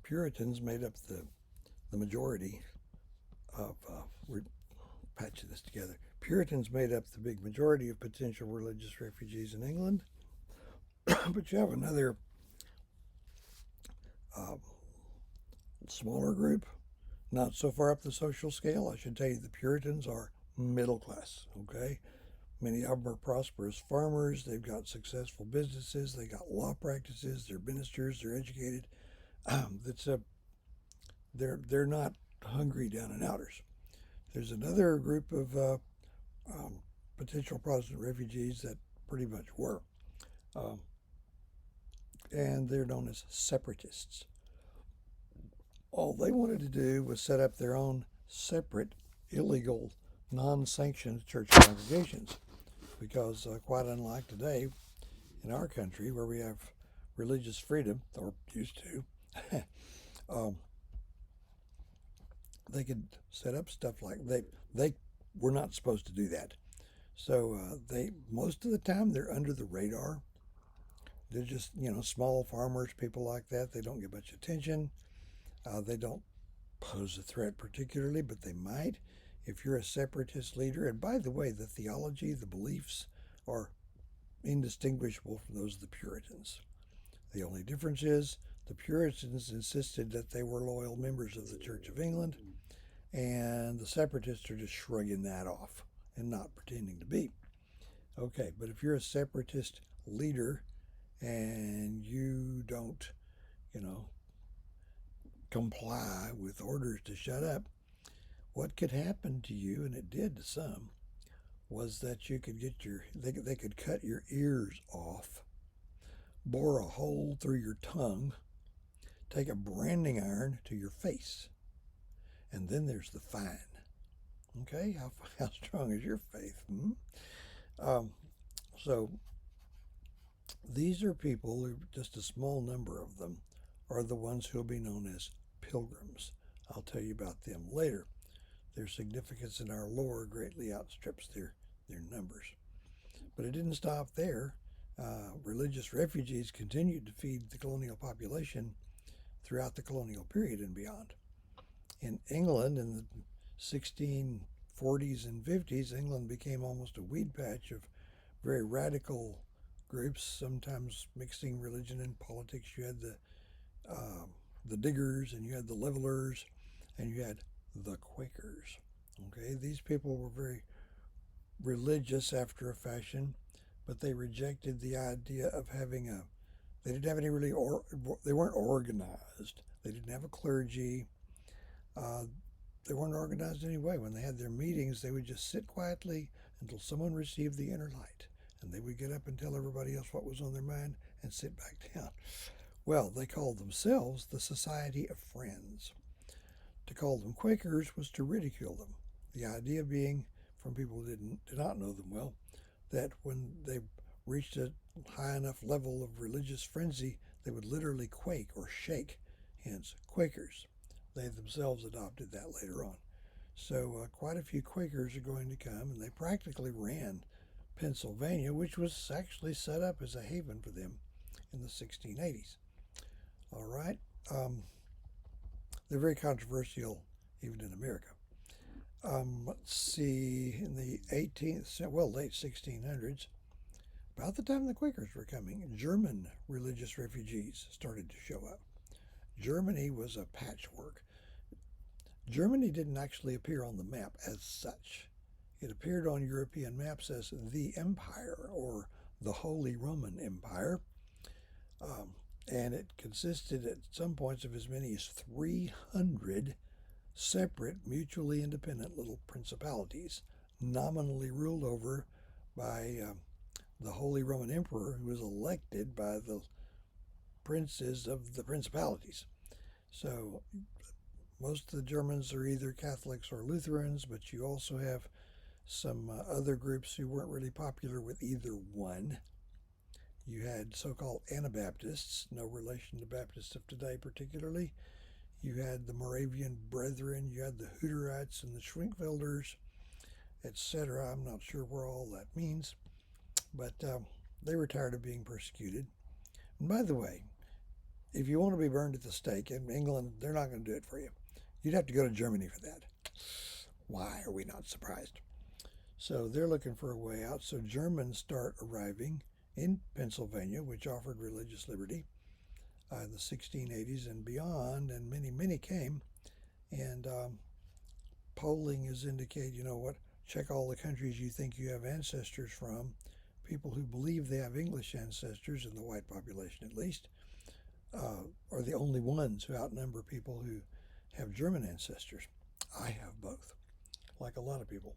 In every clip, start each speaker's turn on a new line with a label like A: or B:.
A: Puritans made up the majority of, we're patching this together. Puritans made up the big majority of potential religious refugees in England, but you have another uh, smaller group, not so far up the social scale. I should tell you the Puritans are middle class, okay? Many of them are prosperous farmers. They've got successful businesses. They got law practices. They're ministers. They're educated. That's a they're not hungry down and outers. There's another group of um, potential Protestant refugees that pretty much were, um, and they're known as separatists. All they wanted to do was set up their own separate, illegal, non-sanctioned church congregations, because quite unlike today in our country where we have religious freedom, or used to, um, they could set up stuff like they were not supposed to do that. So they most of the time they're under the radar. They're just small farmers, people like that. They don't get much attention. They don't pose a threat particularly, but they might if you're a separatist leader. And by the way, the theology, the beliefs are indistinguishable from those of the Puritans. The only difference is the Puritans insisted that they were loyal members of the Church of England, and the separatists are just shrugging that off and not pretending to be. Okay, but if you're a separatist leader and you don't, you know, comply with orders to shut up, what could happen to you, and it did to some, was that you could get they could cut your ears off, bore a hole through your tongue, take a branding iron to your face, and then there's the fine. Okay, how strong is your faith? Um, so these are people, just a small number of them, are the ones who will be known as pilgrims. I'll tell you about them later. Their significance in our lore greatly outstrips their numbers. But it didn't stop there. Religious refugees continued to feed the colonial population throughout the colonial period and beyond. In England, in the 1640s and 50s, England became almost a weed patch of very radical groups, sometimes mixing religion and politics. You had the diggers, and you had the levelers, and you had the Quakers. Okay, these people were very religious after a fashion, but they rejected the idea of having a. They didn't have any really. They weren't organized. They didn't have a clergy. Uh, they weren't organized anyway. When they had their meetings, they would just sit quietly until someone received the inner light, and they would get up and tell everybody else what was on their mind and sit back down. Well, they called themselves the Society of Friends. To call them Quakers was to ridicule them. The idea being, from people who did not know them well, that when they reached a high enough level of religious frenzy, they would literally quake or shake, hence Quakers. They themselves adopted that later on. So quite a few Quakers are going to come, and they practically ran Pennsylvania, which was actually set up as a haven for them in the 1680s. All right. Um, they're very controversial even in America. Let's see, in the 18th, well, late 1600s, about the time the Quakers were coming, German religious refugees started to show up. Germany was a patchwork. Germany didn't actually appear on the map as such. It appeared on European maps as the Empire, or the Holy Roman Empire, um, and it consisted at some points of as many as 300 separate, mutually independent little principalities, nominally ruled over by the Holy Roman Emperor, who was elected by the princes of the principalities. So most of the Germans are either Catholics or Lutherans, but you also have some other groups who weren't really popular with either one. You had so called Anabaptists, no relation to Baptists of today particularly. You had the Moravian Brethren, you had the Hutterites and the Schwenkfelders, etc. I'm not sure where all that means, but they were tired of being persecuted. And by the way, if you want to be burned at the stake in England, they're not going to do it for you. You'd have to go to Germany for that. Why are we not surprised? So they're looking for a way out. So Germans start arriving in Pennsylvania, which offered religious liberty in the 1680s and beyond, and many came. And polling has indicated, you know what, check all the countries you think you have ancestors from. People who believe they have English ancestors, in the white population at least, are the only ones who outnumber people who have German ancestors. I have both, like a lot of people.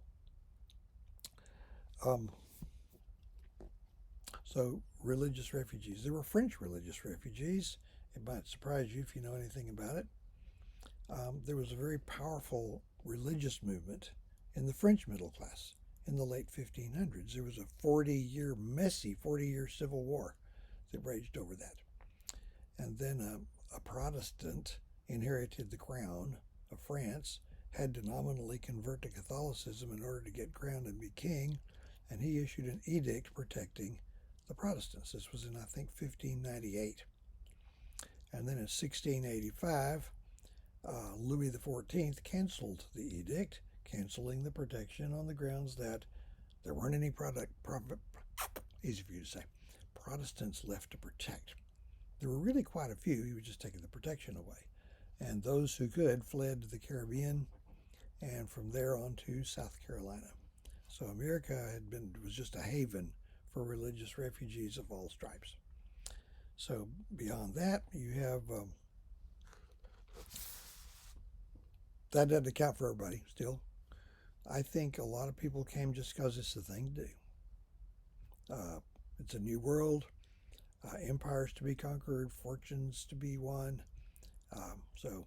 A: So religious refugees. There were French religious refugees. It might surprise you if you know anything about it. There was a very powerful religious movement in the French middle class in the late 1500s. There was a messy 40-year civil war that raged over that. And then a Protestant inherited the crown of France, had to nominally convert to Catholicism in order to get crowned and be king, and he issued an edict protecting the Protestants. This was in, I think, 1598. And then in 1685, Louis XIV canceled the edict, canceling the protection on the grounds that there weren't any easy for you to say, Protestants left to protect. There were really quite a few. He was just taking the protection away. And those who could fled to the Caribbean and from there on to South Carolina. So America was just a haven for religious refugees of all stripes. So beyond that, you have that doesn't account for everybody still. I think a lot of people came just because it's the thing to do. It's a new world, empires to be conquered, fortunes to be won. So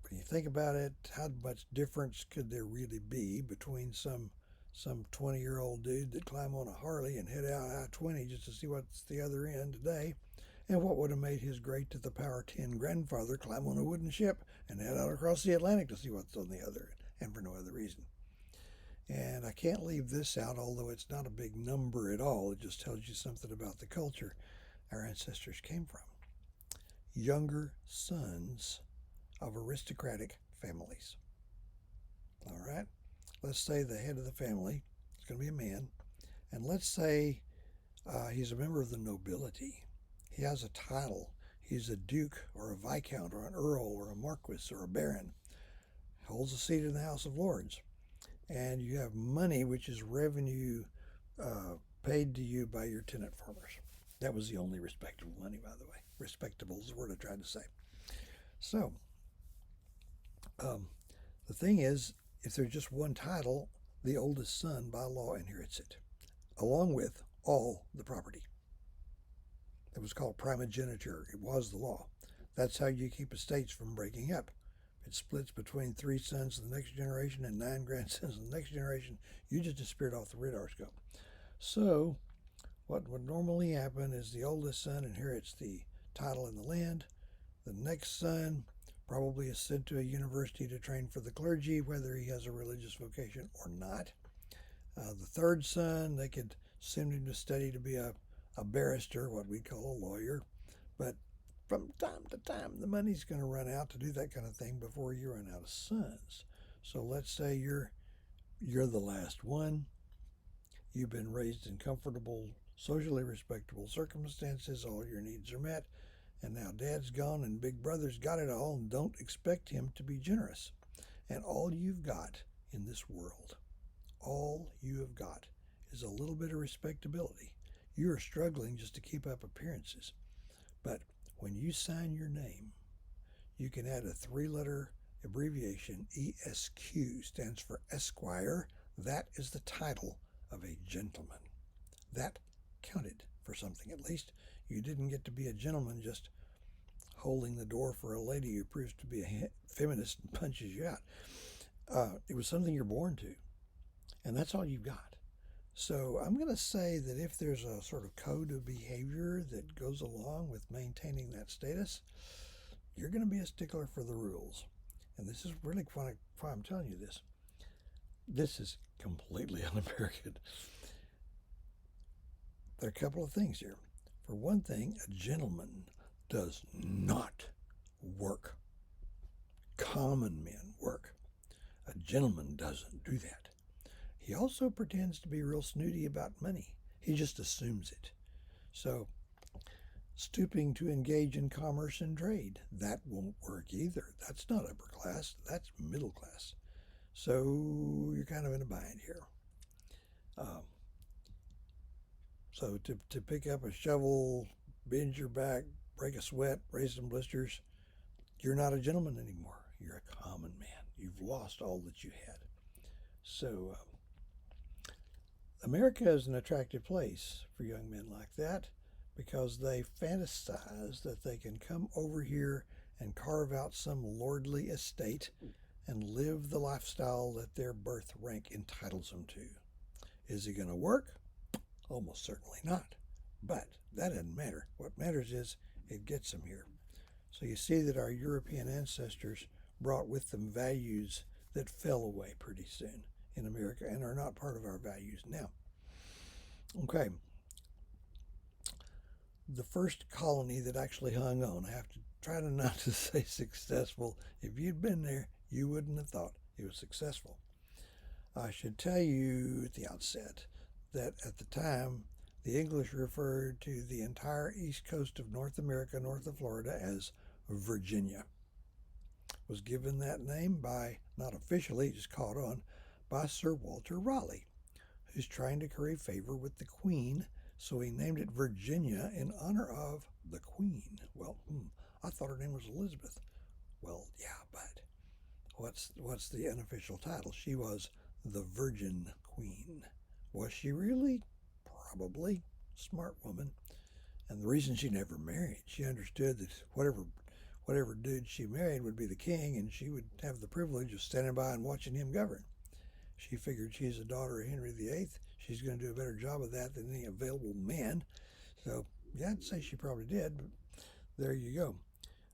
A: when you think about it, how much difference could there really be between some 20-year-old dude that climbed on a Harley and head out I-20 just to see what's the other end today, and what would have made his great to the power 10 grandfather climb on a wooden ship and head out across the Atlantic to see what's on the other end, and for no other reason. And I can't leave this out, although it's not a big number at all. It just tells you something about the culture our ancestors came from. Younger sons of aristocratic families. All right? Let's say the head of the family is going to be a man, and let's say he's a member of the nobility. He has a title. He's a duke or a viscount or an earl or a marquis or a baron. Holds a seat in the House of Lords. And you have money, which is revenue paid to you by your tenant farmers. That was the only respectable money, by the way. Respectable is the word I tried to say. So, the thing is, if there's just one title, the oldest son by law inherits it, along with all the property. It was called primogeniture. It was the law. That's how you keep estates from breaking up. It splits between 3 sons in the next generation and 9 grandsons in the next generation. You just disappeared off the radar scope. So what would normally happen is the oldest son inherits the title and the land. The next son probably is sent to a university to train for the clergy, whether he has a religious vocation or not. The third son, they could send him to study to be a barrister, what we call a lawyer. But from time to time, the money's going to run out to do that kind of thing before you run out of sons. So let's say you're the last one. You've been raised in comfortable, socially respectable circumstances. All your needs are met. And now dad's gone and big brother's got it all, and don't expect him to be generous. And all you've got in this world, all you have got is a little bit of respectability. You are struggling just to keep up appearances. But when you sign your name, you can add a 3-letter abbreviation. ESQ stands for Esquire. That is the title of a gentleman. That counted for something, at least. You didn't get to be a gentleman just holding the door for a lady who proves to be a feminist and punches you out. It was something you're born to, and that's all you've got. So I'm going to say that if there's a sort of code of behavior that goes along with maintaining that status, you're going to be a stickler for the rules. And this is really why I'm telling you this. This is completely un-American. There are a couple of things here. For one thing, a gentleman does not work. Common men work. A gentleman doesn't do that. He also pretends to be real snooty about money. He just assumes it. So, stooping to engage in commerce and trade, that won't work either. That's not upper class, that's middle class. So, you're kind of in a bind here. So, to pick up a shovel, bend your back, break a sweat, raise some blisters, you're not a gentleman anymore. You're a common man. You've lost all that you had. So, America is an attractive place for young men like that because they fantasize that they can come over here and carve out some lordly estate and live the lifestyle that their birth rank entitles them to. Is it going to work? Almost certainly not. But that doesn't matter. What matters is it gets them here. So you see that our European ancestors brought with them values that fell away pretty soon in America and are not part of our values now. Okay. The first colony that actually hung on, I have to try to not to say successful. If you'd been there, you wouldn't have thought it was successful. I should tell you at the outset that at the time, the English referred to the entire east coast of North America, north of Florida, as Virginia. Was given that name by, not officially, just caught on, by Sir Walter Raleigh, who's trying to curry favor with the Queen, so he named it Virginia in honor of the Queen. Well, I thought her name was Elizabeth. Well, yeah, but what's the unofficial title? She was the Virgin Queen. Was she really? Probably. Smart woman. And the reason she never married, she understood that whatever dude she married would be the king, and she would have the privilege of standing by and watching him govern. She figured she's a daughter of Henry VIII. She's going to do a better job of that than any available man. So, yeah, I'd say she probably did, but there you go.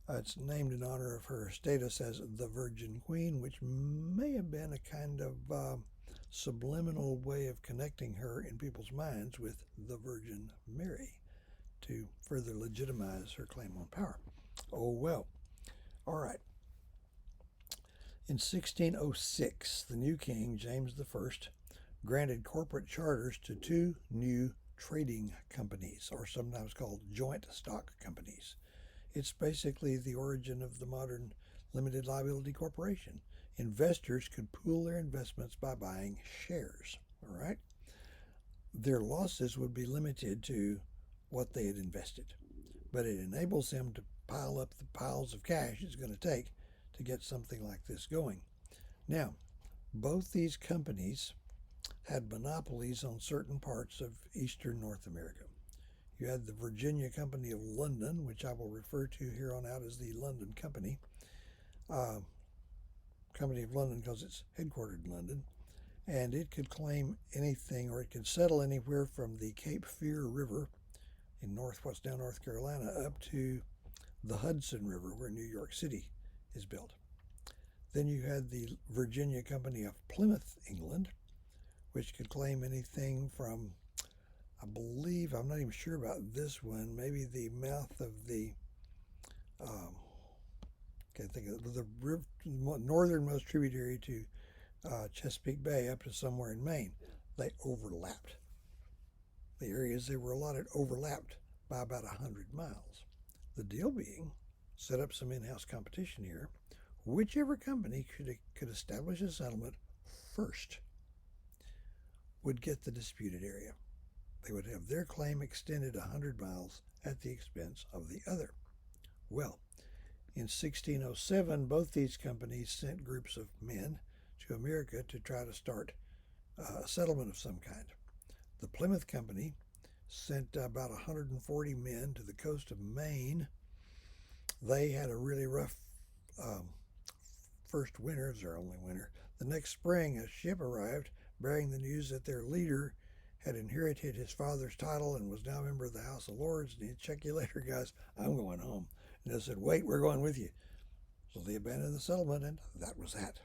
A: It's named in honor of her status as the Virgin Queen, which may have been a kind of subliminal way of connecting her in people's minds with the Virgin Mary to further legitimize her claim on power. Oh, well. All right. In 1606, the new king, James I, granted corporate charters to two new trading companies, or sometimes called joint stock companies. It's basically the origin of the modern limited liability corporation. Investors could pool their investments by buying shares, all right? Their losses would be limited to what they had invested, but it enables them to pile up the piles of cash it's going to take to get something like this going. Now, both these companies had monopolies on certain parts of eastern North America. You had the Virginia Company of London, which I will refer to here on out as the London Company. Company of London because it's headquartered in London. And it could claim anything, or it could settle anywhere from the Cape Fear River in what's now North Carolina up to the Hudson River where New York City is built. Then you had the Virginia Company of Plymouth, England, which could claim anything from, I believe, I'm not even sure about this one, maybe the mouth of the, can't think of it, the northernmost tributary to Chesapeake Bay up to somewhere in Maine. They overlapped. The areas they were allotted overlapped by about 100 miles. The deal being, set up some in-house competition here. Whichever company could establish a settlement first would get the disputed area. They would have their claim extended 100 miles at the expense of the other. Well, in 1607, both these companies sent groups of men to America to try to start a settlement of some kind. The Plymouth Company sent about 140 men to the coast of Maine. They had a really rough first winter, it was their only winter. The next spring, a ship arrived bearing the news that their leader had inherited his father's title and was now a member of the House of Lords. And he'd check you later, guys, I'm going home. And they said, wait, we're going with you. So they abandoned the settlement, and that was that.